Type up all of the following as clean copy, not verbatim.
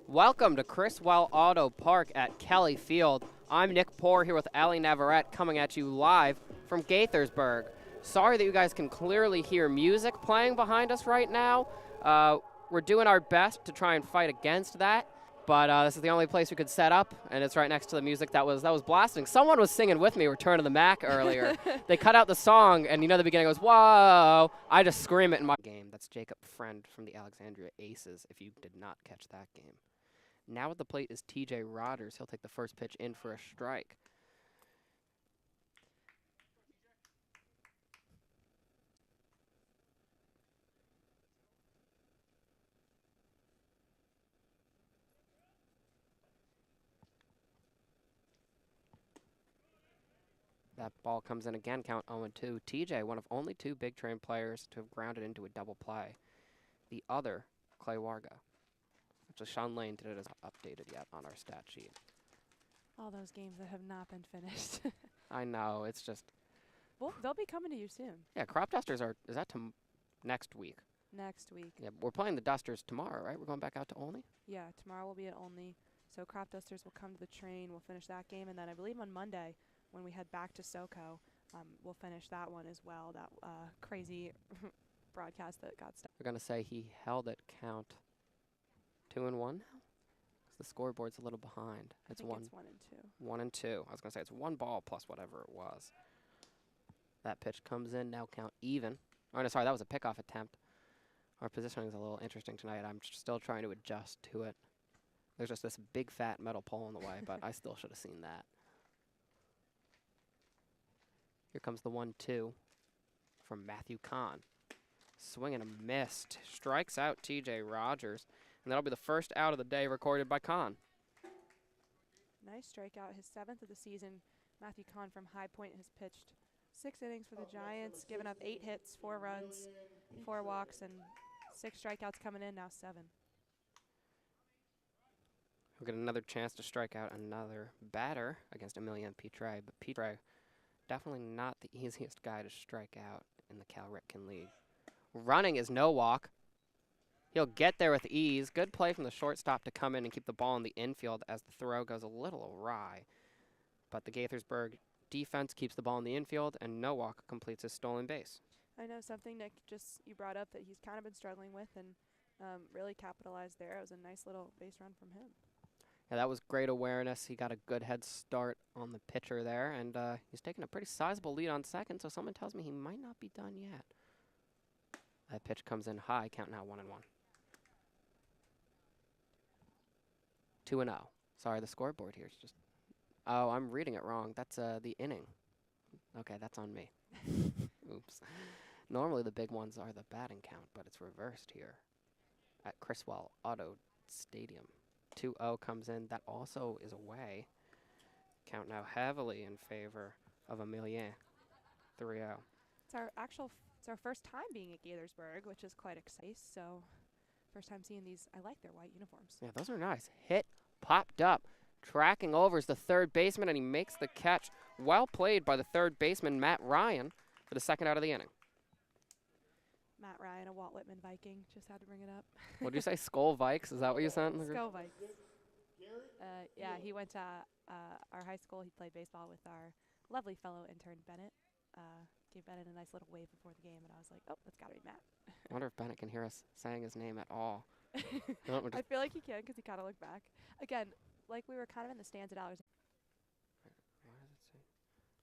Welcome to Criswell Auto Park at Kelly Field. I'm Nick Poor here with Ali Navarrete coming at you live from Gaithersburg. Sorry that you guys can clearly hear music playing behind us right now. We're doing our best to try and fight against that, but this is the only place we could set up, and it's right next to the music that was blasting. Someone was singing with me Return of the Mac earlier. They cut out the song, and the beginning goes, whoa! I just scream it in my game. That's Jacob Friend from the Alexandria Aces, if you did not catch that game. Now at the plate is TJ Rogers. He'll take the first pitch in for a strike. That ball comes in again, count 0-2. TJ, one of only two big train players to have grounded into a double play. The other, Clay Warga. Which Sean Lane did it as updated yet on our stat sheet. All those games that have not been finished. I know, it's just... Well, they'll be coming to you soon. Yeah, crop dusters are, is that next week? Next week. Yeah, we're playing the dusters tomorrow, right? We're going back out to Olney? Yeah, tomorrow we'll be at Olney. So crop dusters will come to the train. We'll finish that game. And then I believe on Monday, when we head back to SoCo, we'll finish that one as well. That crazy broadcast that got stuck. We're going to say he held it count 2-1 now? The scoreboard's a little behind. I think it's 1-2. 1-2. I was going to say it's one ball plus whatever it was. That pitch comes in, now count even. Oh, no, sorry, that was a pickoff attempt. Our positioning is a little interesting tonight. I'm still trying to adjust to it. There's just this big fat metal pole in the way, but I still should have seen that. Here comes the 1-2 from Matthew Kahn. Swing and a miss. Strikes out TJ Rogers. And that'll be the first out of the day recorded by Kahn. Nice strikeout. His 7th of the season. Matthew Kahn from High Point has pitched 6 innings for the Giants, given up 8 hits, 4 runs, 4 walks, and 6 strikeouts coming in, now 7. We'll get another chance to strike out another batter against Emilian Petre, but Petre definitely not the easiest guy to strike out in the Cal Ripken League. Running is no walk. He'll get there with ease. Good play from the shortstop to come in and keep the ball in the infield as the throw goes a little awry. But the Gaithersburg defense keeps the ball in the infield, and Nowak completes his stolen base. I know something, Nick, you brought up that he's kind of been struggling with and really capitalized there. It was a nice little base run from him. Yeah, that was great awareness. He got a good head start on the pitcher there, and he's taking a pretty sizable lead on second, so someone tells me he might not be done yet. That pitch comes in high, count now 1-1. 2-0. Sorry, the scoreboard here is just... Oh, I'm reading it wrong. That's the inning. Okay, that's on me. Oops. Normally the big ones are the batting count, but it's reversed here at Criswell Auto Stadium. 2-0 comes in. That also is away. Count now heavily in favor of Emilien. 3-0. It's our first time being at Gaithersburg, which is quite exciting. So, first time seeing these. I like their white uniforms. Yeah, those are nice. Hit, popped up. Tracking over is the third baseman, and he makes the catch. Well played by the third baseman, Matt Ryan, for the second out of the inning. Matt Ryan, a Walt Whitman Viking. Just had to bring it up. What did you say, Skull Vikes? Is that what you said? Skull Vikes. Yeah, he went to our high school. He played baseball with our lovely fellow intern, Bennett. Gave Bennett a nice little wave before the game, and I was like, oh, that's got to be Matt. I wonder if Bennett can hear us saying his name at all. I feel like he can because he kind of looked back. Again, like we were kind of in the stands at Alexandria. What does it say?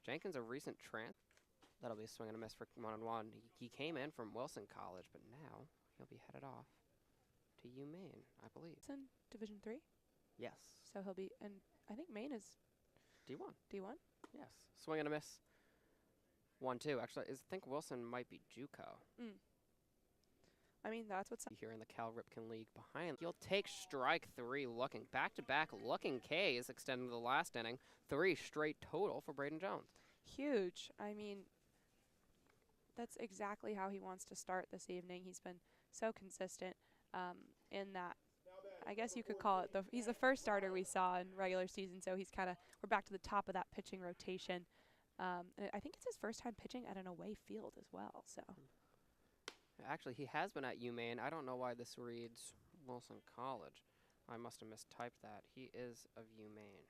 Jenkins, a recent transfer. That'll be a swing and a miss for 1-1. He came in from Wilson College, but now he'll be headed off to UMaine, I believe. It's in Division 3? Yes. So he'll be, and I think Maine is D1. D1? Yes. Swing and a miss. 1-2. Actually, I think Wilson might be JUCO. I mean, that's what's here in the Cal Ripken League behind. He'll take strike 3 looking. Back-to-back looking Ks extending the last inning. 3 straight total for Brayden Jones. Huge. I mean, that's exactly how he wants to start this evening. He's been so consistent in that. I guess you could call it he's the first starter we saw in regular season, so he's kind of, we're back to the top of that pitching rotation. And I think it's his first time pitching at an away field as well, so. Actually, he has been at UMaine. I don't know why this reads Wilson College. I must have mistyped that. He is of UMaine.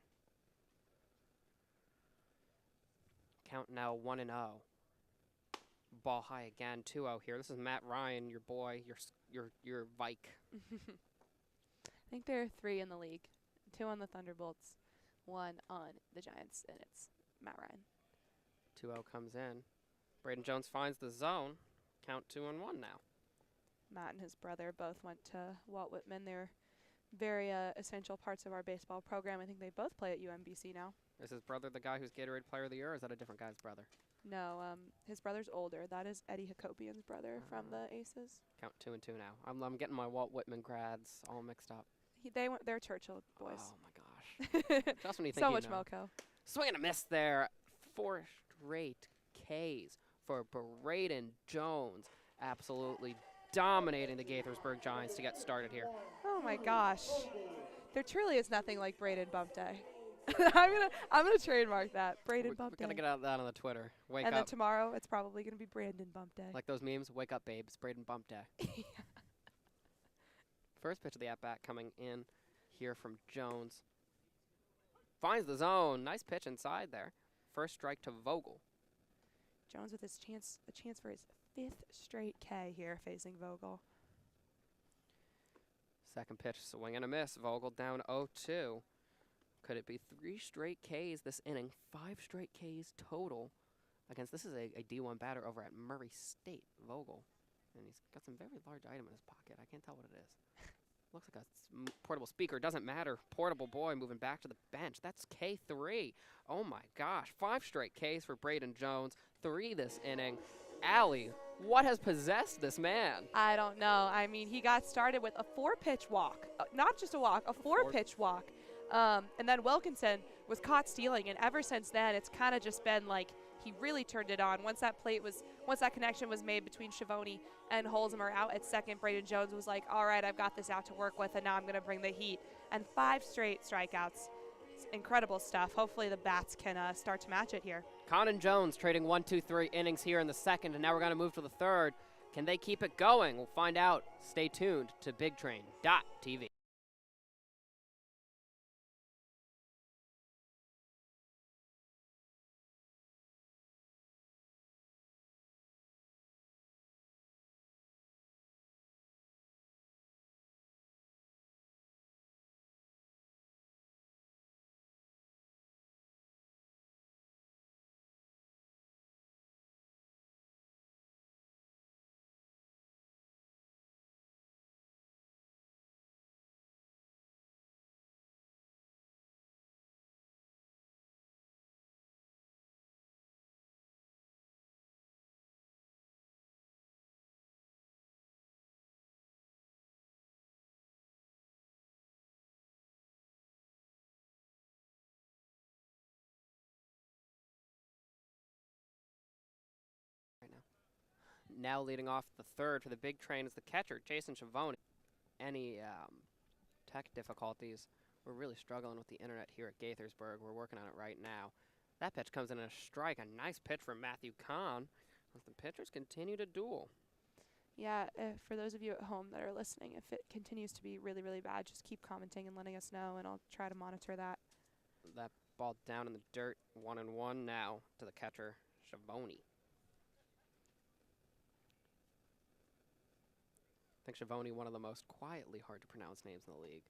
Count now 1-0. Ball high again, 2-0 here. This is Matt Ryan, your boy, your Vike. I think there are 3 in the league. 2 on the Thunderbolts, 1 on the Giants, and it's Matt Ryan. 2-0 comes in. Brayden Jones finds the zone. Count 2-1 now. Matt and his brother both went to Walt Whitman. They're very essential parts of our baseball program. I think they both play at UMBC now. Is his brother the guy who's Gatorade Player of the Year, or is that a different guy's brother? No, his brother's older. That is Eddie Hakopian's brother from the Aces. Count 2-2 now. I'm getting my Walt Whitman grads all mixed up. They're Churchill boys. Oh my gosh. Just when you think so you much know. Moco. Swing and a miss there. 4 straight Ks for Brayden Jones. Absolutely dominating the Gaithersburg Giants to get started here. Oh my gosh. There truly is nothing like Brayden Bump Day. I'm gonna trademark that. Brayden Bump Day. We're gonna get out that on the Twitter. Wake and up. then tomorrow it's probably gonna be Brandon Bump Day. Like those memes, wake up babes, Brayden Bump Day. First pitch of the at-bat coming in here from Jones. Finds the zone. Nice pitch inside there. First strike to Vogel. Jones with a chance for his 5th straight K here facing Vogel. Second pitch, swing and a miss. Vogel down 0-2. Could it be 3 straight Ks this inning? 5 straight Ks total against, this is a D1 batter over at Murray State, Vogel. And he's got some very large item in his pocket. I can't tell what it is. Looks like a portable speaker. Doesn't matter. Portable boy moving back to the bench. That's K3. Oh my gosh. 5 straight Ks for Brayden Jones. 3 this inning. Allie, what has possessed this man? I don't know. I mean, he got started with a 4-pitch walk. Not just a walk, a 4-pitch walk. And then Wilkinson was caught stealing, and ever since then, it's kind of just been like he really turned it on. Once that connection was made between Schiavone and Holzheimer out at second, Brayden Jones was like, all right, I've got this out to work with, and now I'm going to bring the heat. And 5 straight strikeouts. It's incredible stuff. Hopefully the bats can start to match it here. Con and Jones trading 1, 2, 3 innings here in the second, and now we're going to move to the third. Can they keep it going? We'll find out. Stay tuned to BigTrain.tv. Now leading off the third for the big train is the catcher, Jason Schiavone. Any tech difficulties? We're really struggling with the internet here at Gaithersburg. We're working on it right now. That pitch comes in a strike. A nice pitch from Matthew Kahn as the pitchers continue to duel. Yeah, for those of you at home that are listening, if it continues to be really, really bad, just keep commenting and letting us know, and I'll try to monitor that. That ball down in the dirt, 1-1 now to the catcher, Schiavone. I think Schiavone, one of the most quietly hard to pronounce names in the league.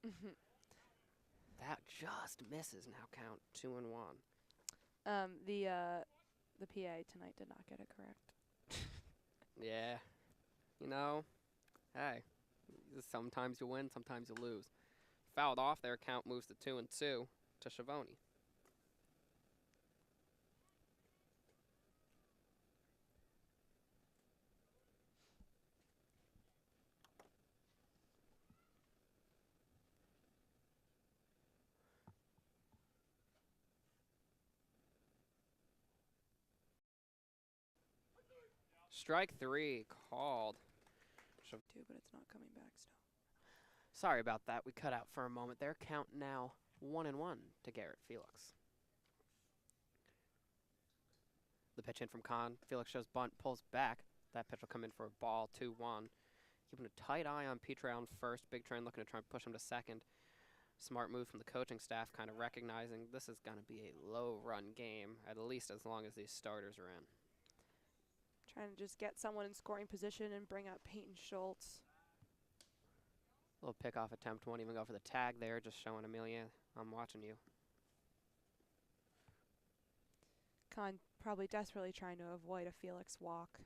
That just misses now. Count 2-1. The PA tonight did not get it correct. Yeah, you know, hey, sometimes you win, sometimes you lose. Fouled off there. Count moves to 2-2 to Schiavone. Strike 3 called. Too, but it's not coming back still. Sorry about that. We cut out for a moment there. Count now 1-1 to Garrett Felix. The pitch in from Kahn. Felix shows bunt, pulls back. That pitch will come in for a ball, 2-1. Keeping a tight eye on Petre on first. Big Train looking to try and push him to second. Smart move from the coaching staff, kind of recognizing this is going to be a low-run game, at least as long as these starters are in. Trying to just get someone in scoring position and bring up Peyton Schultz. Little pickoff attempt, won't even go for the tag there, just showing Amelia, I'm watching you. Kahn probably desperately trying to avoid a Felix walk.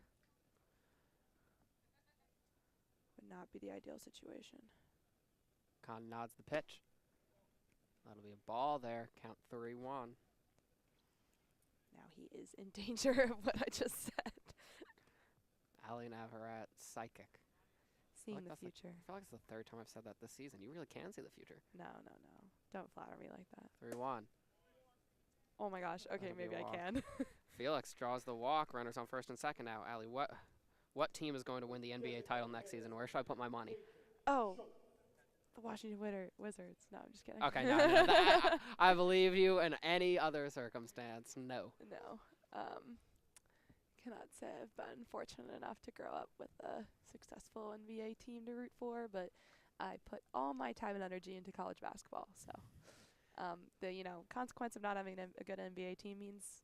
Would not be the ideal situation. Kahn nods the pitch. That'll be a ball there, count 3-1. Now he is in danger of what I just said. Allie Navarrete, psychic. Seeing like the future. I feel like it's the third time I've said that this season. You really can see the future. No, no, no. Don't flatter me like that. 3-1. Oh my gosh. Okay, That'll be maybe a I walk. can. Felix draws the walk. Runners on first and second now. Allie, what team is going to win the NBA title next season? Where should I put my money? Oh, the Washington Wizards. No, I'm just kidding. Okay, no. I believe you in any other circumstance. No. No. Cannot say I've been fortunate enough to grow up with a successful NBA team to root for, but I put all my time and energy into college basketball. So the consequence of not having a good NBA team means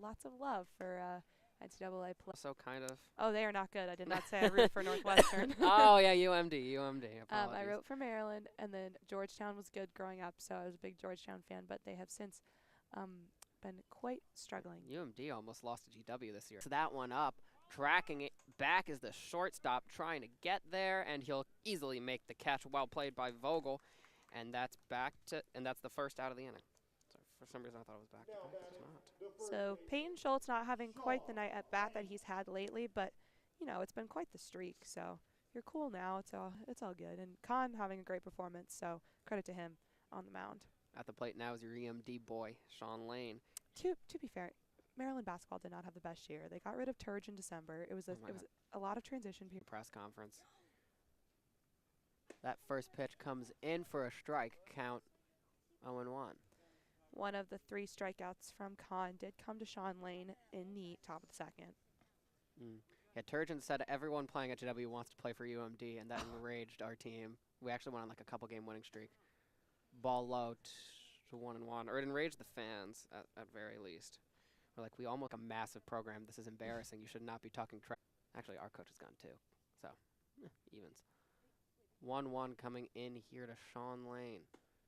lots of love for NCAA play. So kind of. Oh, they are not good. I did not say I root for Northwestern. Oh, yeah, UMD. I Apologies. wrote for Maryland, and then Georgetown was good growing up, so I was a big Georgetown fan, but they have since been quite struggling. UMD almost lost to GW this year. So that one up, tracking it back is the shortstop trying to get there, and he'll easily make the catch. Well played by Vogel, and that's that's the first out of the inning. So for some reason I thought it was back to back, but it's not. So Peyton Schultz not having quite the night at bat that he's had lately, but it's been quite the streak. So you're cool now. It's all good. And Kahn having a great performance, so credit to him on the mound. At the plate now is your EMD boy, Sean Lane. To be fair, Maryland basketball did not have the best year. They got rid of Turge in December. It was a lot of transition people. Press conference. That first pitch comes in for a strike. Count 0-1. One of the 3 strikeouts from Kahn did come to Sean Lane in the top of the second. Yeah, Turgeon said everyone playing at GW wants to play for UMD, and that enraged our team. We actually went on like a couple-game winning streak. Ball low to 1-1, or it enraged the fans at very least. We're like, we almost a massive program. This is embarrassing. You should not be talking trash. Actually, our coach is gone too, so evens. 1-1 coming in here to Sean Lane.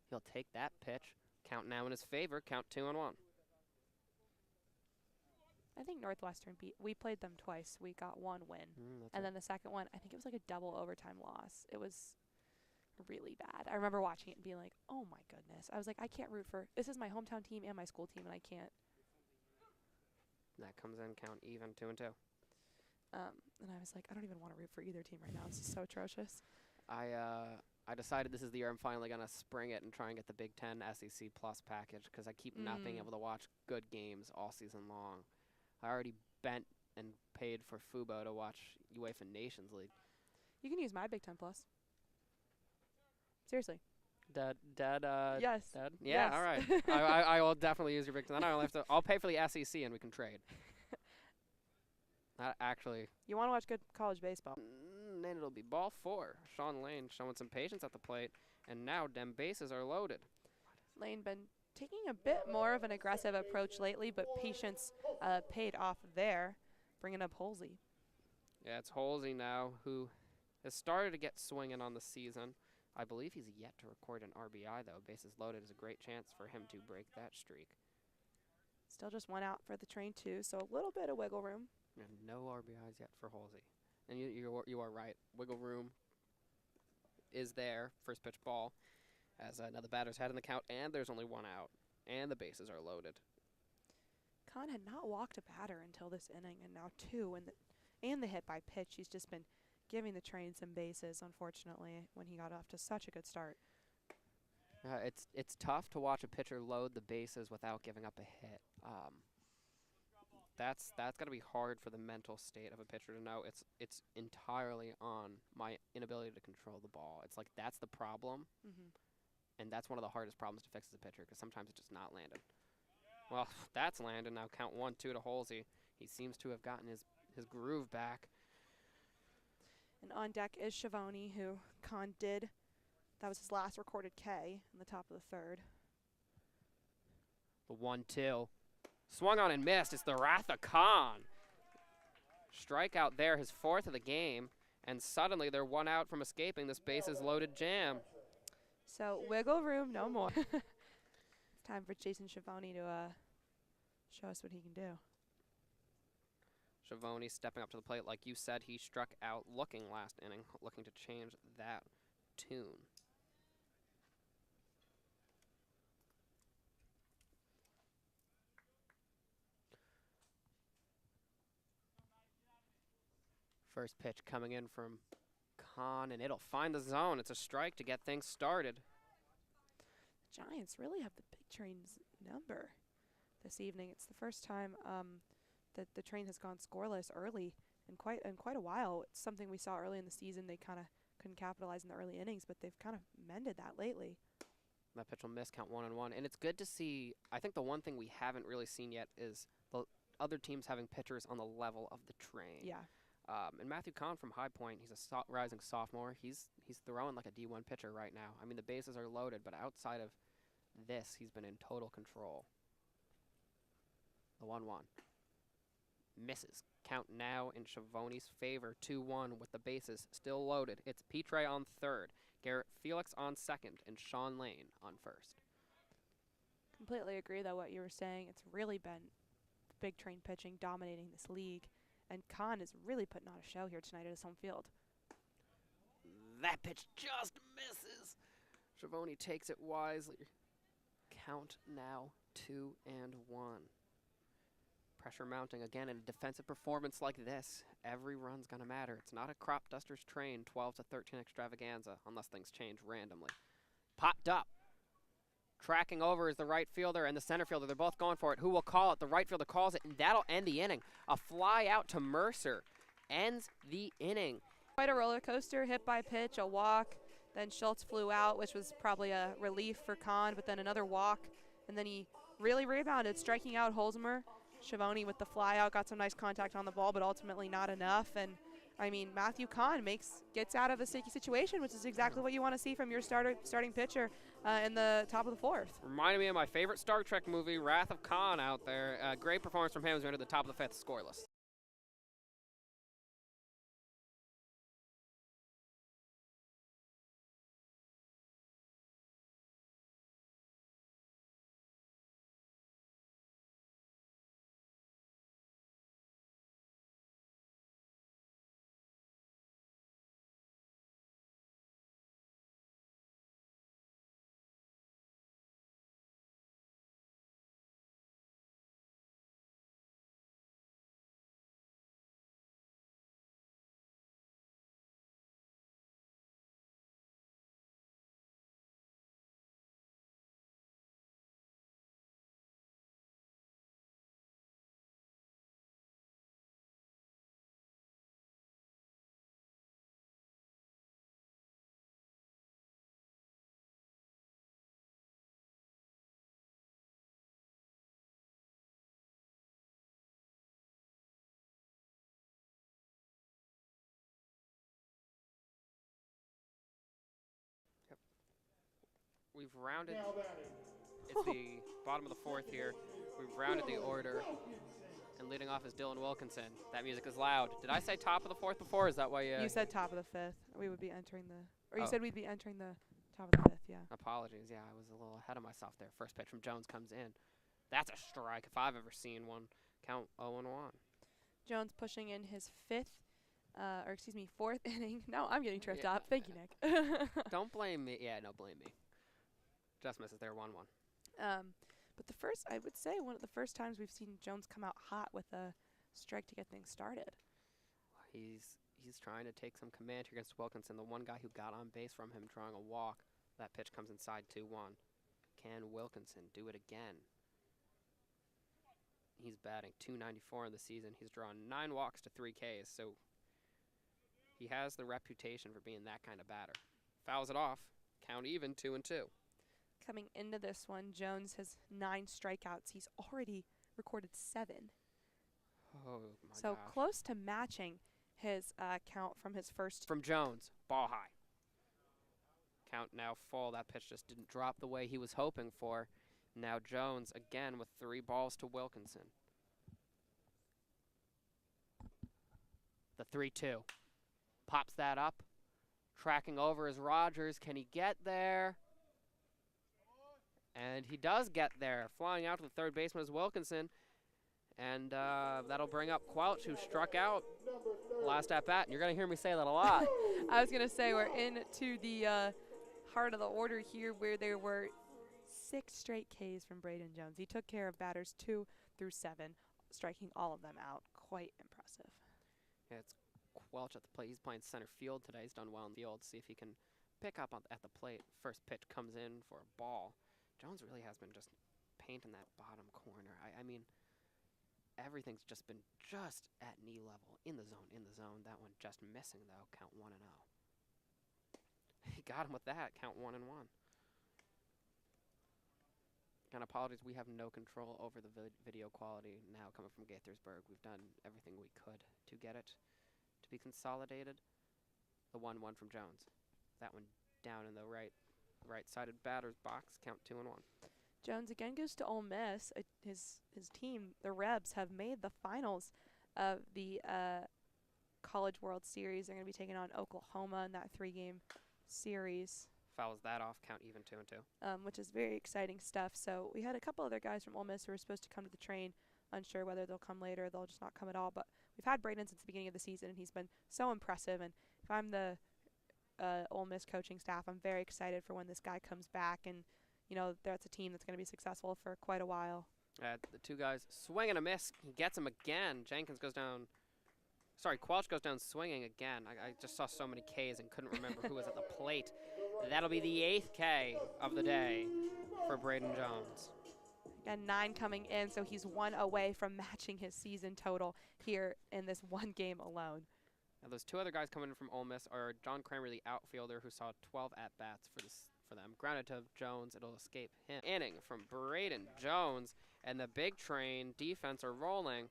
He'll take that pitch. Count now in his favor. Count 2-1. I think Northwestern we played them twice. We got 1 win. And then the second one, I think it was like a double overtime loss. It was really bad. I remember watching it and being like, oh my goodness. I was like, I can't root for, this is my hometown team and my school team, and I can't. That comes in, count even, 2-2. And I was like, I don't even want to root for either team right now. This is so atrocious. I decided this is the year I'm finally going to spring it and try and get the Big Ten SEC Plus package, because I keep not being able to watch good games all season long. I already bent and paid for Fubo to watch UEFA Nations League. You can use my Big Ten Plus. Seriously. Dead. Yes. Dead? Yeah, yes. all right. I will definitely use your Big Ten. Then I'll pay for the SEC and we can trade. Actually. You want to watch good college baseball? Then it'll be ball 4. Sean Lane showing some patience at the plate, and now dem bases are loaded. Lane been taking a bit more of an aggressive approach lately, but patience paid off there, bringing up Holsey. Yeah, it's Holsey now, who has started to get swinging on the season. I believe he's yet to record an RBI, though. Bases loaded is a great chance for him to break that streak. Still just 1 out for the train, too, so a little bit of wiggle room. And no RBIs yet for Holsey. And you are right. Wiggle room is there. First pitch ball. As another batter's had in the count, and there's only 1 out. And the bases are loaded. Kahn had not walked a batter until this inning, and now 2. And the hit by pitch. He's just been giving the train some bases, unfortunately, when he got off to such a good start. It's tough to watch a pitcher load the bases without giving up a hit. That's got to be hard for the mental state of a pitcher to know. It's entirely on my inability to control the ball. It's like that's the problem, and that's one of the hardest problems to fix as a pitcher, because sometimes it's just not landed. Well, that's landed. Now count 1-2 to Holsey. He seems to have gotten his groove back. And on deck is Schiavone, who Kahn did That was his last recorded K in the top of the third. The 1-2. Swung on and missed. It's the Wrath of Khan. Strikeout there, his 4th of the game. And suddenly they're 1 out from escaping this bases-loaded jam. So wiggle room, no more. It's time for Jason Schiavone to show us what he can do. Schiavone stepping up to the plate. Like you said, he struck out looking last inning, looking to change that tune. First pitch coming in from Khan, and it'll find the zone. It's a strike to get things started. The Giants really have the big train's number this evening. It's the first time that the train has gone scoreless early in quite a while. It's something we saw early in the season. They kind of couldn't capitalize in the early innings, but they've kind of mended that lately. That pitch will miss, count 1-1. And it's good to see. I think the one thing we haven't really seen yet is the other teams having pitchers on the level of the train. Yeah. And Matthew Kahn from High Point, he's a rising sophomore. He's throwing like a D1 pitcher right now. I mean, the bases are loaded, but outside of this, he's been in total control. The 1-1. Misses. Count now in Schiavone's favor, 2-1 with the bases still loaded. It's Petre on third, Garrett Felix on second, and Sean Lane on first. Completely agree, though, what you were saying. It's really been big train pitching dominating this league. And Khan is really putting on a show here tonight at his home field. That pitch just misses. Schiavone takes it wisely. Count now 2-1. Pressure mounting again in a defensive performance like this. Every run's going to matter. It's not a crop duster's train 12-13 extravaganza unless things change randomly. Popped up. Tracking over is the right fielder and the center fielder. They're both going for it. Who will call it? The right fielder calls it, and that'll end the inning. A fly out to Mercer ends the inning. Quite a roller coaster, hit by pitch, a walk. Then Schultz flew out, which was probably a relief for Khan, but then another walk. And then he really rebounded, striking out Holzmer. Schiavone with the fly out, got some nice contact on the ball, but ultimately not enough. And I mean, Matthew Kahn gets out of a sticky situation, which is exactly what you want to see from your starting pitcher in the top of the fourth. Reminded me of my favorite Star Trek movie, Wrath of Khan out there. Great performance from him as we enter the top of the fifth, scoreless. We've rounded, it's the bottom of the fourth here. We've rounded the order, and leading off is Dylan Wilkinson. That music is loud. Did I say top of the fourth before? Is that why you said top of the fifth? We would be entering the, or you said we'd be entering the top of the fifth, yeah. Apologies, yeah, I was a little ahead of myself there. First pitch from Jones comes in. That's a strike if I've ever seen one. Count 0-1. Jones pushing in his fourth inning. No, I'm getting tripped up. Thank you, Nick. Don't blame me. Yeah, no, blame me. Just misses there, 1-1. But I would say one of the first times we've seen Jones come out hot with a strike to get things started. He's trying to take some command here against Wilkinson. The one guy who got on base from him drawing a walk. That pitch comes inside 2-1. Can Wilkinson do it again? He's batting .294 in the season. He's drawn 9 walks to 3 Ks, so he has the reputation for being that kind of batter. Fouls it off. Count even, 2-2. Coming into this one, Jones has 9 strikeouts. He's already recorded 7. Oh, my so gosh. Close to matching his count from his first. From Jones, ball high. Count now full. That pitch just didn't drop the way he was hoping for. Now Jones again with 3 balls to Wilkinson. The 3-2. Pops that up. Tracking over is Rogers. Can he get there? And he does get there. Flying out to the third baseman is Wilkinson. And that'll bring up Quelch, who struck out last at bat. And you're going to hear me say that a lot. I was going to say we're into the heart of the order here where there were 6 straight Ks from Brayden Jones. He took care of batters 2 through 7, striking all of them out. Quite impressive. Yeah, it's Quelch at the plate. He's playing center field today. He's done well in the field. See if he can pick up at the plate. First pitch comes in for a ball. Jones really has been just painting that bottom corner. I mean, everything's just been just at knee level, in the zone, in the zone. That one just missing, though. Count 1-0. He got him with that. Count 1-1. And apologies, we have no control over the video quality now coming from Gaithersburg. We've done everything we could to get it to be consolidated. The 1-1 from Jones. That one down in the right-sided batter's box. Count 2-1. Jones again goes to Ole Miss. His team, the Rebs, have made the finals of the College World Series. They're going to be taking on Oklahoma in that 3-game series. Fouls that off, count even 2-2. Which is very exciting stuff. So we had a couple other guys from Ole Miss who were supposed to come to the train. Unsure whether they'll come later, they'll just not come at all. But we've had Brayden since the beginning of the season, and he's been so impressive. And if I'm the Ole Miss coaching staff, I'm very excited for when this guy comes back. And, you know, that's a team that's going to be successful for quite a while. The 2 guys swing and a miss. He gets him again. Quelch goes down swinging again. I just saw so many Ks and couldn't remember who was at the plate. That'll be the 8th K of the day for Brayden Jones. And 9 coming in, so he's 1 away from matching his season total here in this 1 game alone. Now those 2 other guys coming in from Ole Miss are John Kramer, the outfielder, who saw 12 at-bats for them. Grounded to Jones, it'll escape him. Inning from Brayden Jones, and the big train defense are rolling.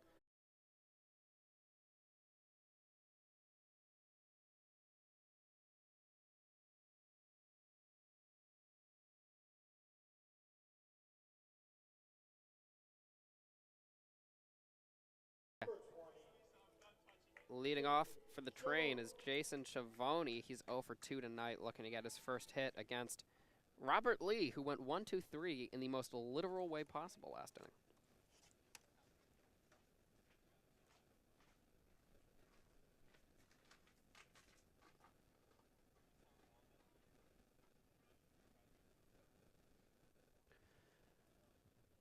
Leading off for the train is Jason Schiavone. He's 0 for 2 tonight, looking to get his first hit against Robert Lee, who went 1-2-3 in the most literal way possible last inning.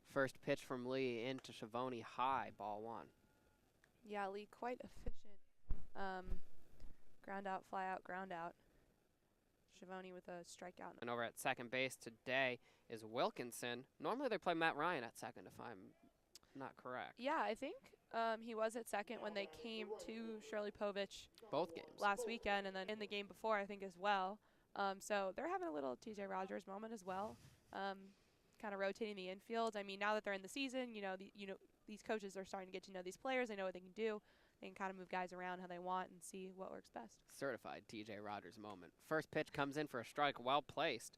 First pitch from Lee into Schiavone, high, ball 1. Yeah, Lee quite efficient. Ground out, fly out, ground out. Schiavone with a strikeout. And over at second base today is Wilkinson. Normally they play Matt Ryan at second, if I'm not correct. Yeah, I think he was at second when they came to Shirley Povich both games last weekend, and then in the game before, I think, as well. So they're having a little TJ Rogers moment as well, kind of rotating the infield. I mean, now that they're in the season, these coaches are starting to get to know these players. They know what they can do. They can kind of move guys around how they want and see what works best. Certified TJ Rogers moment. First pitch comes in for a strike, well placed,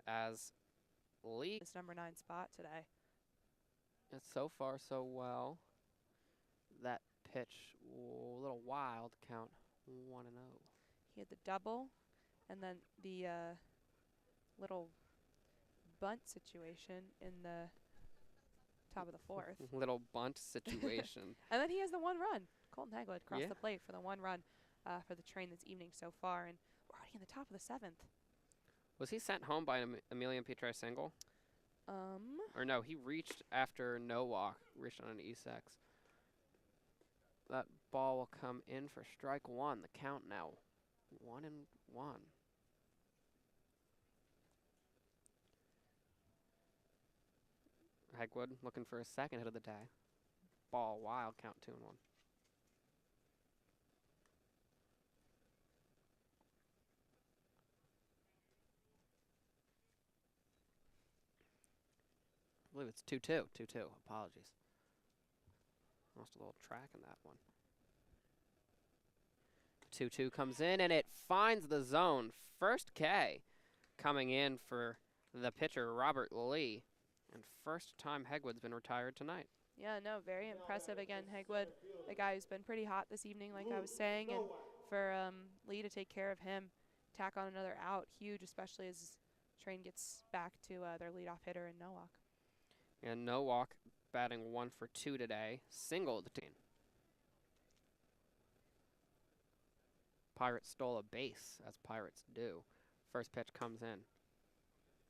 as Lee. This number 9 spot today. It's so far so well. That pitch, a little wild, count 1-0. He had the double, and then the little bunt situation in the top of the 4th. Little bunt situation. And then he has the 1 run. Colton Hagwood across the plate for the 1 run for the train this evening so far. And we're already in the top of the 7th. Was he sent home by an Emilian Petri single? Or no, he reached after no walk, reached on an E6. That ball will come in for strike 1. The count now 1-1. Hagwood looking for a second hit of the day. Ball wild, count 2-1. I believe it's 2-2. 2-2. Apologies. Lost a little track in that one. 2-2 comes in, and it finds the zone. First K coming in for the pitcher, Robert Lee. And first time Hegwood's been retired tonight. Yeah, no, very impressive. Again, Hegwood, a guy who's been pretty hot this evening, like I was saying, and for Lee to take care of him, tack on another out, huge, especially as Train gets back to their leadoff hitter in Nowak. And Nowak batting 1 for 2 today, singled the team. Pirates stole a base, as Pirates do. First pitch comes in,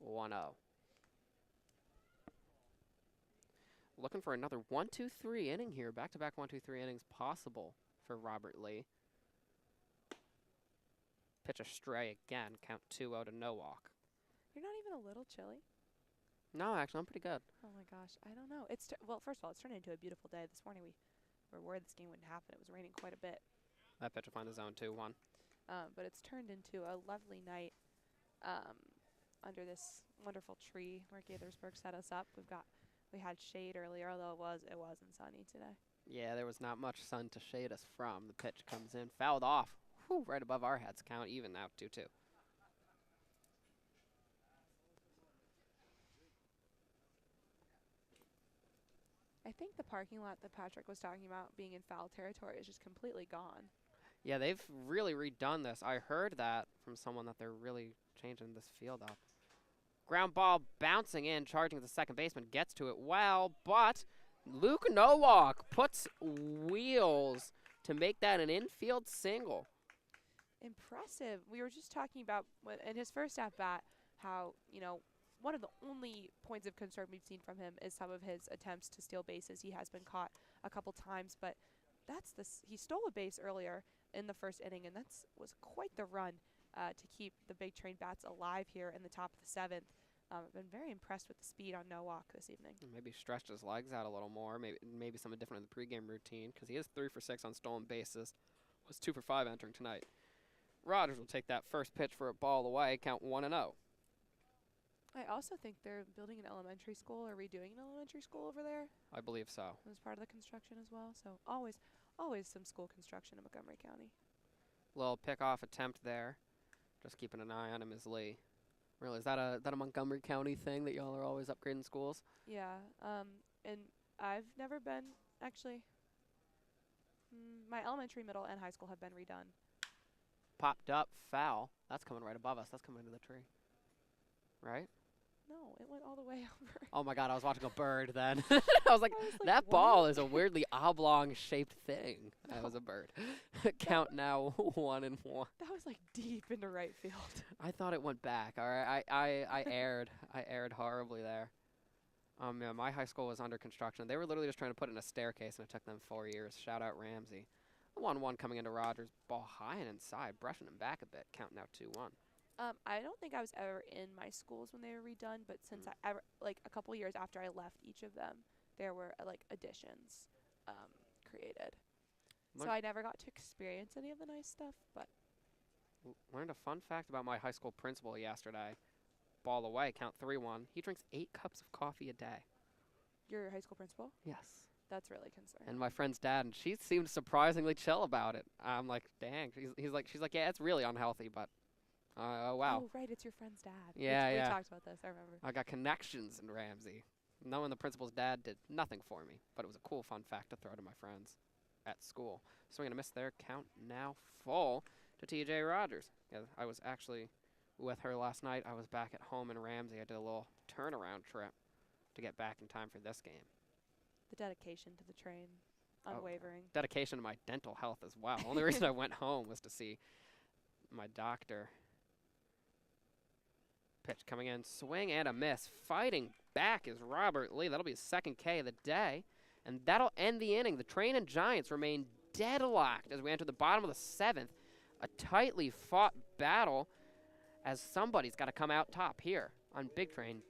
1-0. Looking for another 1-2-3 inning here. Back-to-back 1-2-3 innings possible for Robert Lee. Pitch a stray again. Count 2-0 to Nowak. You're not even a little chilly? No, actually, I'm pretty good. Oh my gosh, I don't know. Well, first of all, it's turned into a beautiful day. This morning we were worried this game wouldn't happen. It was raining quite a bit. That pitch will find the zone 2-1. But it's turned into a lovely night under this wonderful tree where Gaithersburg set us up. We had shade earlier, although it wasn't sunny today. Yeah, there was not much sun to shade us from. The pitch comes in, fouled off, right above our heads. Count even now, 2-2. I think the parking lot that Patrick was talking about being in foul territory is just completely gone. Yeah, they've really redone this. I heard that from someone that they're really changing this field up. Ground ball bouncing in, charging the second baseman, gets to it well, but Luke Nowak puts wheels to make that an infield single. Impressive. We were just talking about in his first at-bat how, one of the only points of concern we've seen from him is some of his attempts to steal bases. He has been caught a couple times, but he stole a base earlier in the first inning, and was quite the run to keep the Big Train bats alive here in the top of the 7th. I've been very impressed with the speed on Nowak this evening. Maybe stretched his legs out a little more. Maybe something different in the pregame routine, because he is 3 for 6 on stolen bases. Was 2 for 5 entering tonight. Rogers will take that first pitch for a ball away. Count 1-0. I also think they're building an elementary school or redoing an elementary school over there. I believe so. It was part of the construction as well. So always some school construction in Montgomery County. Little pickoff attempt there. Just keeping an eye on him is Lee. Really, is that a Montgomery County thing that y'all are always upgrading schools? Yeah. And I've never been actually. My elementary, middle, and high school have been redone. Popped up, foul. That's coming right above us. That's coming into the tree. Right? No, it went all the way over. Oh my God, I was watching a bird then. I was like, like, that what? ball is a weirdly oblong-shaped thing. No. That was a bird. Count now 1-1. That was like deep into right field. I thought it went back. All right, I erred. I erred horribly there. Yeah, my high school was under construction. They were literally just trying to put in a staircase, and it took them 4 years. Shout out Ramsey. 1-1 coming into Rogers. Ball high and inside, brushing him back a bit. Count now 2-1. I don't think I was ever in my schools when they were redone, but since a couple years after I left each of them, there were additions created. So I never got to experience any of the nice stuff, but Learned a fun fact about my high school principal yesterday. Ball away, count 3-1. He drinks 8 cups of coffee a day. Your high school principal? Yes. That's really concerning. And my friend's dad, and she seemed surprisingly chill about it. I'm like, dang. She's like, yeah, it's really unhealthy, but wow. Oh, right, it's your friend's dad. Yeah, we yeah. talked about this, I remember. I got connections in Ramsey. Knowing the principal's dad did nothing for me, but it was a cool, fun fact to throw to my friends at school. Swing and a miss there. Count now full to TJ Rogers. Yeah, I was actually with her last night. I was back at home in Ramsey. I did a little turnaround trip to get back in time for this game. The dedication to the train, unwavering. Dedication to my dental health as well. Only reason I went home was to see my doctor. Pitch coming in, swing and a miss. Fighting back is Robert Lee. That'll be his second K of the day, and that'll end the inning. The Train and Giants remain deadlocked as we enter the bottom of the 7th. A tightly fought battle as somebody's got to come out top here on Big Train.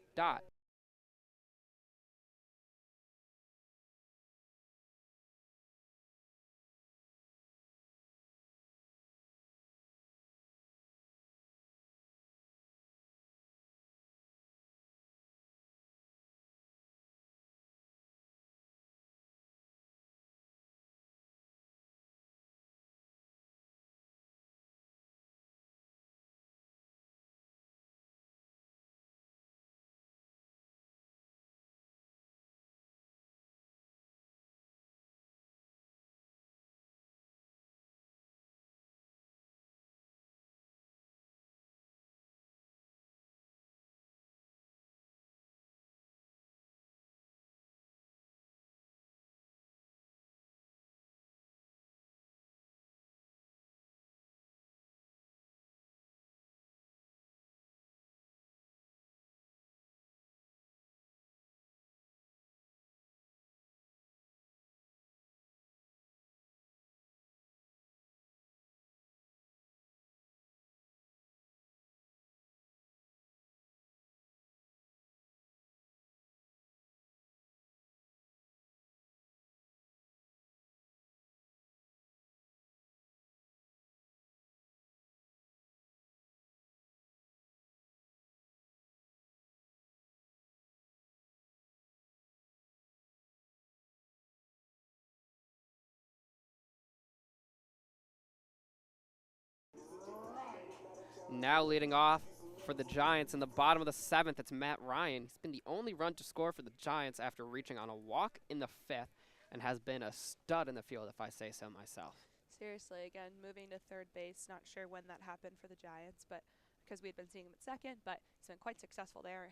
Now leading off for the Giants in the bottom of the 7th, it's Matt Ryan. He's been the only run to score for the Giants after reaching on a walk in the 5th and has been a stud in the field, if I say so myself. Seriously, again, moving to third base. Not sure when that happened for the Giants, but because we had been seeing him at second, but he's been quite successful there,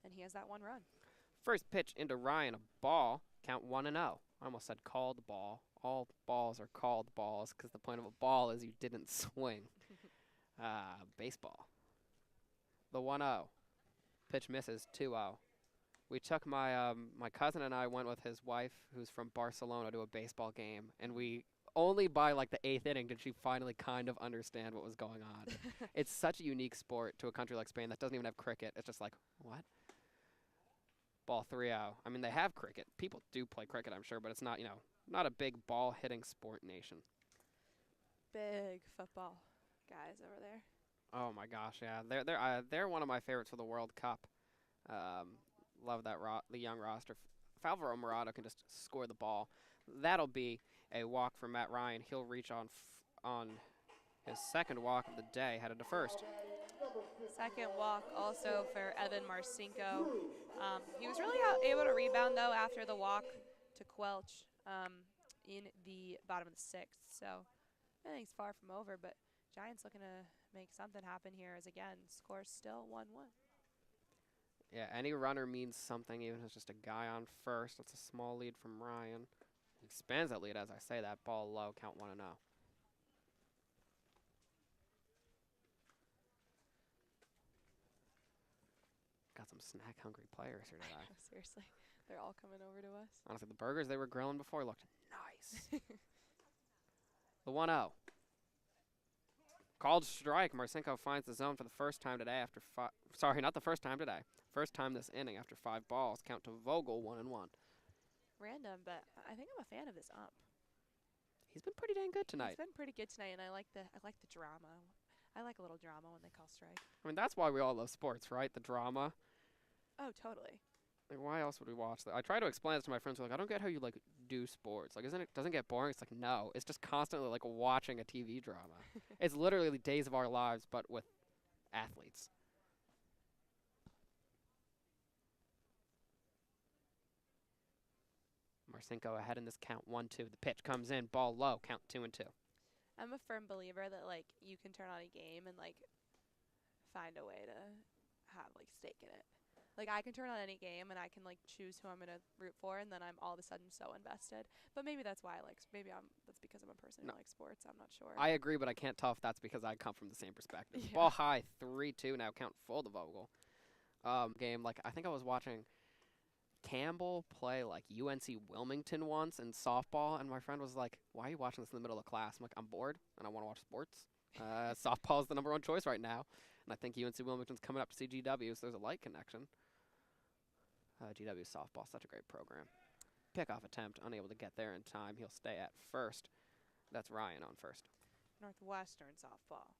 and he has that one run. First pitch into Ryan, a ball, count 1-0. I almost said called ball. All balls are called balls because the point of a ball is you didn't swing. Baseball. The 1-0. Pitch misses, 2-0. We took my cousin and I went with his wife, who's from Barcelona, to a baseball game, and we only by like the 8th inning did she finally kind of understand what was going on. It's such a unique sport to a country like Spain that doesn't even have cricket. It's just like, what? Ball 3-0. I mean, they have cricket. People do play cricket, I'm sure, but it's not, not a big ball hitting sport nation. Big football guys over there. Oh my gosh, yeah, they're one of my favorites for the World Cup. Love that the young roster. If Alvaro Morata can just score the ball, that'll be a walk for Matt Ryan. He'll reach on his second walk of the day, headed to first. Second walk also for Evan Marcinko. He was really able to rebound though after the walk to Quelch in the bottom of the 6th. So I think it's far from over, but Giants looking to make something happen here as, again, score still 1-1. Yeah, any runner means something, even if it's just a guy on first. It's a small lead from Ryan. He expands that lead as I say that. Ball low, count 1-0. Got some snack-hungry players here today. Seriously, they're all coming over to us. Honestly, the burgers they were grilling before looked nice. The 1-0. Called strike. Marcinko finds the zone for the first time today after sorry, not the first time today. First time this inning after 5 balls. Count to Vogel, 1-1. Random, but I think I'm a fan of this ump. He's been pretty dang good tonight. He's been pretty good tonight, and I like the drama. I like a little drama when they call strike. I mean, that's why we all love sports, right? The drama. Oh, totally. Like, why else would we watch that? I try to explain this to my friends who are like, I don't get how you like do sports. Like, doesn't get boring? It's like, no, it's just constantly like watching a TV drama. It's literally the days of our lives, but with athletes. Marcinko ahead in this count 1-2. The pitch comes in, ball low, count 2-2. I'm a firm believer that like you can turn on a game and like find a way to have like stake in it. Like I can turn on any game and I can like choose who I'm gonna root for, and then I'm all of a sudden so invested. But maybe that's why I like. That's because I'm a person who likes sports. I'm not sure. I agree, but I can't tell if that's because I come from the same perspective. Yeah. Ball high, 3-2 now, count full to Vogel. Game like I think I was watching Campbell play like UNC Wilmington once in softball, and my friend was like, "Why are you watching this in the middle of class?" I'm like, "I'm bored and I want to watch sports. Softball is the #1 choice right now, and I think UNC Wilmington's coming up to see GW, so there's a light connection." GW softball, such a great program. Pickoff attempt, unable to get there in time. He'll stay at first. That's Ryan on first. Northwestern softball.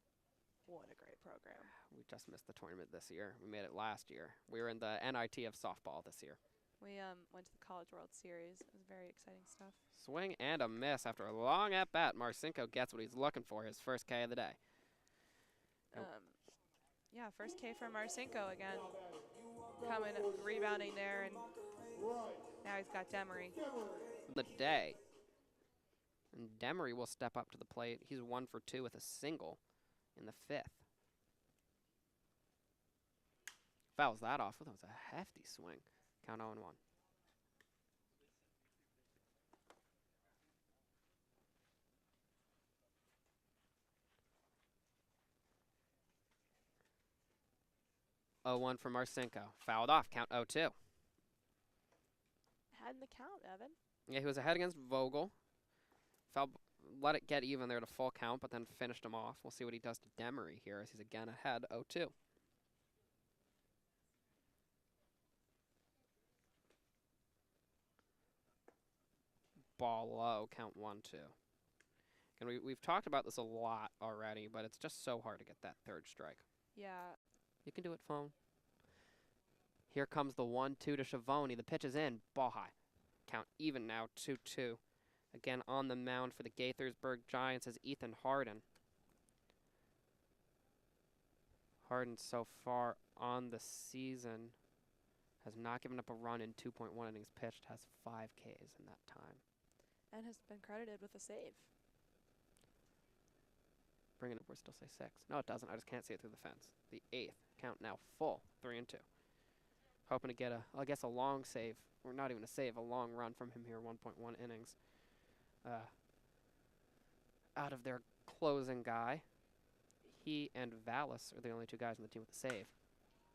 What a great program. We just missed the tournament this year. We made it last year. We were in the NIT of softball this year. We went to the College World Series. It was very exciting stuff. Swing and a miss after a long at-bat. Marcinko gets what he's looking for, his first K of the day. Yeah, first K for Marcinko again. Coming, rebounding there, and now he's got Demery. The day. And Demery will step up to the plate. He's 1 for 2 with a single in the 5th. Fouls that off. That was a hefty swing. Count 0-1. Oh, 0-1 for Marcinko. Fouled off. Count 0-2. Had in the count, Evan. Yeah, he was ahead against Vogel. Let it get even there to full count, but then finished him off. We'll see what he does to Demery here as he's again ahead 0-2. Ball low, count 1-2. And we've talked about this a lot already, but it's just so hard to get that third strike. Yeah. You can do it, phone. Here comes the 1-2 to Schiavone. The pitch is in. Ball high. Count even now, 2-2. Again on the mound for the Gaithersburg Giants is Ethan Harden. Harden so far on the season has not given up a run in 2.1 innings pitched, has 5 Ks in that time. And has been credited with a save. Bring it up, we're still say 6. No, it doesn't. I just can't see it through the fence. The 8th. Count now full. 3-2. Hoping to get a long save, or not even a save, a long run from him here, 1.1 innings. Out of their closing guy, he and Vallis are the only 2 guys on the team with a save.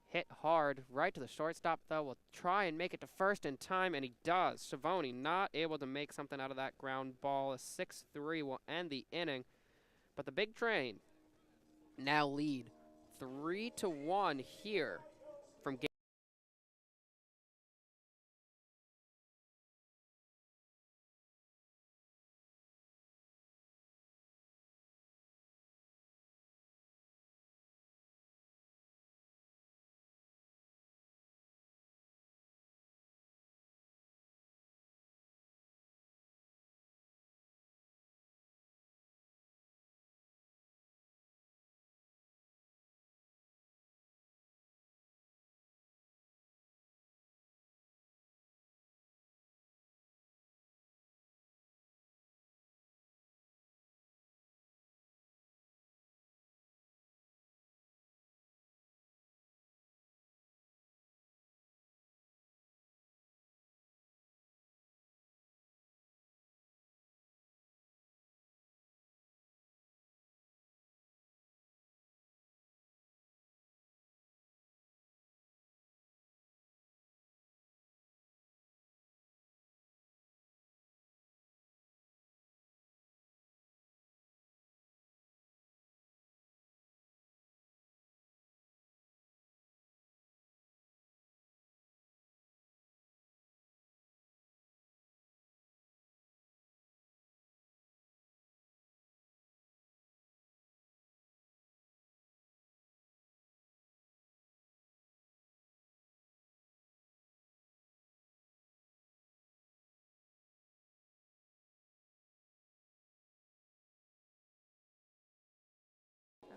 Hit hard, right to the shortstop, though. Will try and make it to first in time, and he does. Schiavone not able to make something out of that ground ball. A 6-3 will end the inning. But the big train now lead 3-1 here from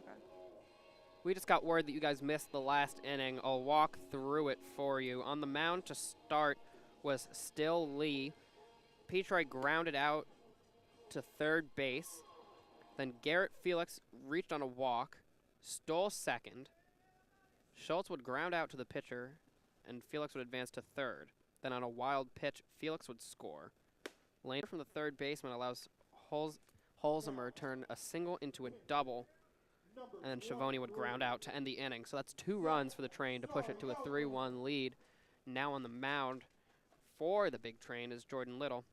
Okay. We just got word that you guys missed the last inning. I'll walk through it for you. On the mound to start was still Lee. Petrie grounded out to third base. Then Garrett Felix reached on a walk, stole second. Schultz would ground out to the pitcher, and Felix would advance to third. Then on a wild pitch, Felix would score. Lane from the third baseman allows Holzheimer turn a single into a double, and then Schiavone would ground out to end the inning. So that's 2 runs for the Train to push it to a 3-1 lead. Now on the mound for the big Train is Jordan Little.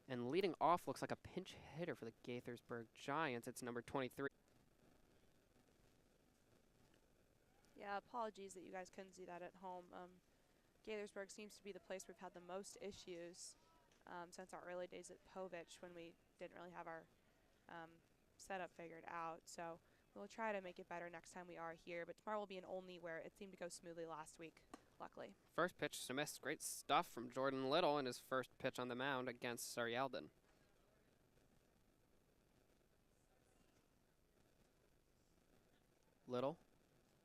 And leading off looks like a pinch hitter for the Gaithersburg Giants. It's number 23. Yeah, apologies that you guys couldn't see that at home. Gaithersburg seems to be the place we've had the most issues since our early days at Povich when we didn't really have our setup figured out. So we'll try to make it better next time we are here. But tomorrow will be an only where it seemed to go smoothly last week, luckily. First pitch to miss. Great stuff from Jordan Little in his first pitch on the mound against Saryaldin. Little.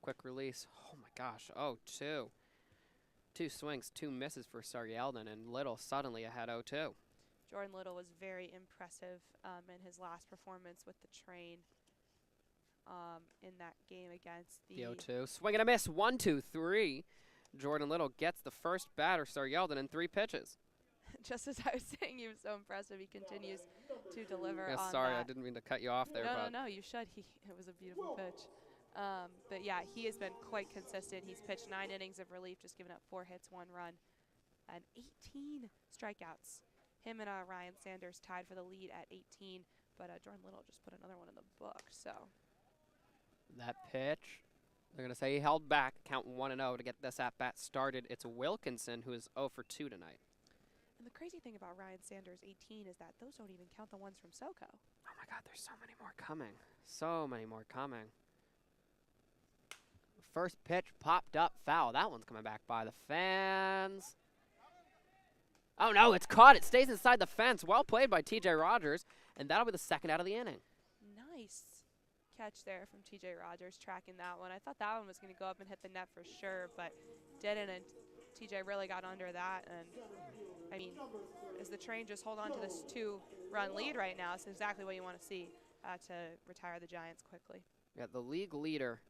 Quick release. Oh my gosh. Oh, 2. 2 swings, 2 misses for Saryaldin, and Little suddenly ahead 0-2. Jordan Little was very impressive in his last performance with the Train in that game against the 0-2. Swing and a miss. 1-2-3. Jordan Little gets the first batter, Saryaldin, in 3 pitches. Just as I was saying, he was so impressive. He continues to deliver Yeah, on sorry, that. I didn't mean to cut you off there. No, you should. It was a beautiful pitch. But yeah, he has been quite consistent. He's pitched 9 innings of relief, just giving up 4 hits, 1 run, and 18 strikeouts. Him and Ryan Sanders tied for the lead at 18, but Jordan Little just put another one in the book. So that pitch, they're going to say he held back, count 1-0 to get this at-bat started. It's Wilkinson, who is 0 for 2 tonight. And the crazy thing about Ryan Sanders' 18 is that those don't even count the ones from SoCo. Oh my God, there's so many more coming. So many more coming. First pitch popped up foul. That one's coming back by the fans. Oh no, it's caught. It stays inside the fence. Well played by TJ Rogers, and that'll be the second out of the inning. Nice catch there from TJ Rogers tracking that one. I thought that one was going to go up and hit the net for sure, but didn't, and TJ really got under that. And I mean, as the Train just hold on to this 2-run lead right now, it's exactly what you want to see to retire the Giants quickly. Yeah, the league leader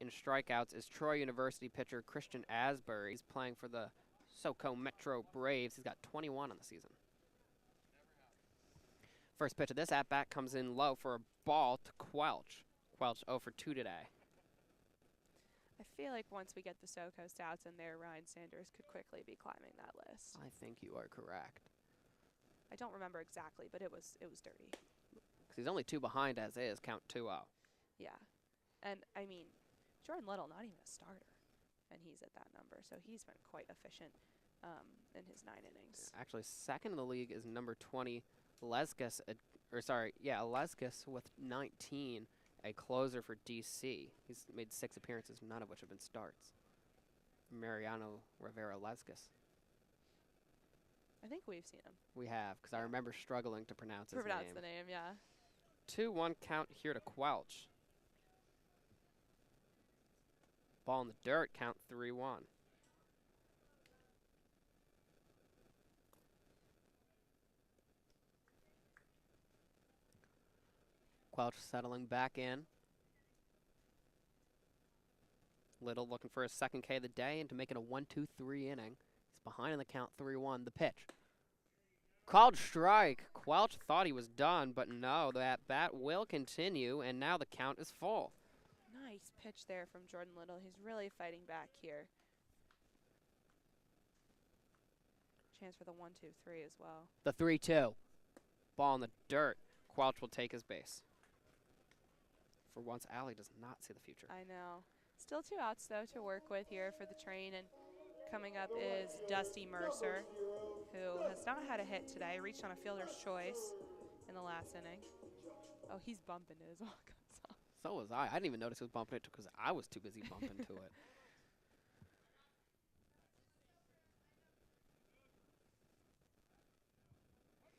in strikeouts is Troy University pitcher Christian Asbury. He's playing for the SoCo Metro Braves. He's got 21 on the season. First pitch of this at-bat comes in low for a ball to Quelch. Quelch 0 for 2 today. I feel like once we get the SoCo Stouts in there, Ryan Sanders could quickly be climbing that list. I think you are correct. I don't remember exactly, but it was dirty. 'Cause he's only 2 behind as is, count 2-0. Yeah. And, I mean, Jordan Little, not even a starter, and he's at that number. So he's been quite efficient in his 9 innings. Actually, second in the league is number 20, Leskus, Leskus with 19, a closer for DC. He's made 6 appearances, none of which have been starts. Mariano Rivera Leskus. I think we've seen him. We have, because I remember struggling to pronounce his name. The name, yeah. 2-1 count here to Quelch. Ball in the dirt, count 3-1. Quelch settling back in. Little looking for his second K of the day and to make it a 1-2-3 inning. He's behind in the count 3-1. The pitch. Called strike. Quelch thought he was done, but no, that bat will continue, and now the count is full. Nice pitch there from Jordan Little. He's really fighting back here. Chance for the 1-2-3 as well. The 3-2. Ball in the dirt. Quelch will take his base. For once, Allie does not see the future. I know. Still 2 outs, though, to work with here for the Train. And coming up is Dusty Mercer, who has not had a hit today. Reached on a fielder's choice in the last inning. Oh, he's bumping it as well. So was I. I didn't even notice he was bumping it because I was too busy bumping to it.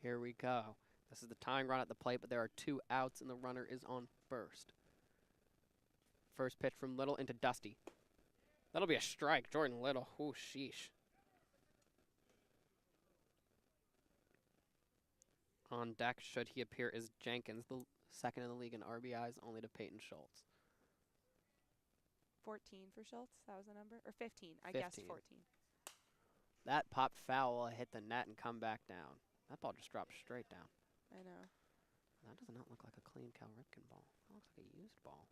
Here we go. This is the tying run at the plate, but there are 2 outs, and the runner is on first. First pitch from Little into Dusty. That'll be a strike. Jordan Little. Ooh, sheesh. On deck, should he appear, is Jenkins, the second in the league in RBIs, only to Peyton Schultz. 14 for Schultz, that was the number? Or 15, I 15. guess 14. That popped foul will hit the net and come back down. That ball just dropped straight down. I know. That does not look like a clean Cal Ripken ball. That looks like a used ball.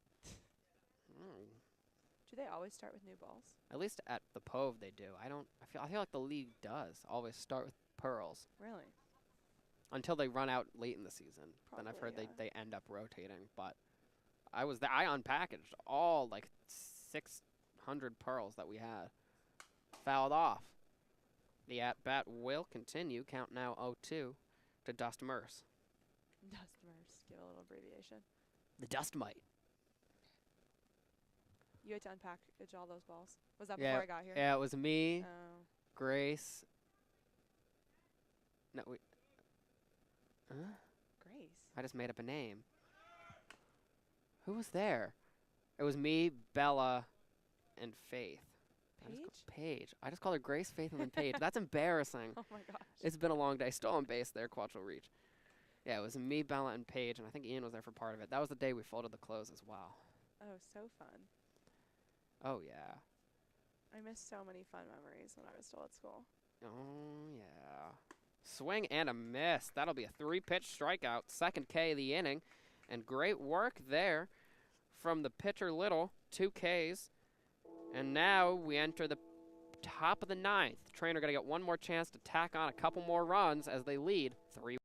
Do they always start with new balls? At least at the Pove they do. I feel like the league does always start with pearls. Really? Until they run out late in the season. Probably, then I've heard yeah. they end up rotating. But I was there. I unpackaged all like 600 pearls that we had. Fouled off. The at-bat will continue. Count now 0-2 to Dust Merce. Dust Merce. Give a little abbreviation. The Dust Mite. You had to unpackage all those balls. Was that before I got here? Yeah, it was me, Oh. Grace. No, wait. Grace. I just made up a name. Who was there? It was me, Bella, and Faith. Paige. I just called her Grace, Faith, and then Paige. That's embarrassing. Oh my gosh. It's been a long day. Still on base there, Quelch will reach. Yeah, it was me, Bella, and Paige, and I think Ian was there for part of it. That was the day we folded the clothes as well. Oh, so fun. Oh, yeah. I miss so many fun memories when I was still at school. Oh, yeah. Swing and a miss. That'll be a 3-pitch strikeout. Second K of the inning. And great work there from the pitcher Little. 2 Ks. And now we enter the top of the 9th. Trainer going to get one more chance to tack on a couple more runs as they lead 3-1.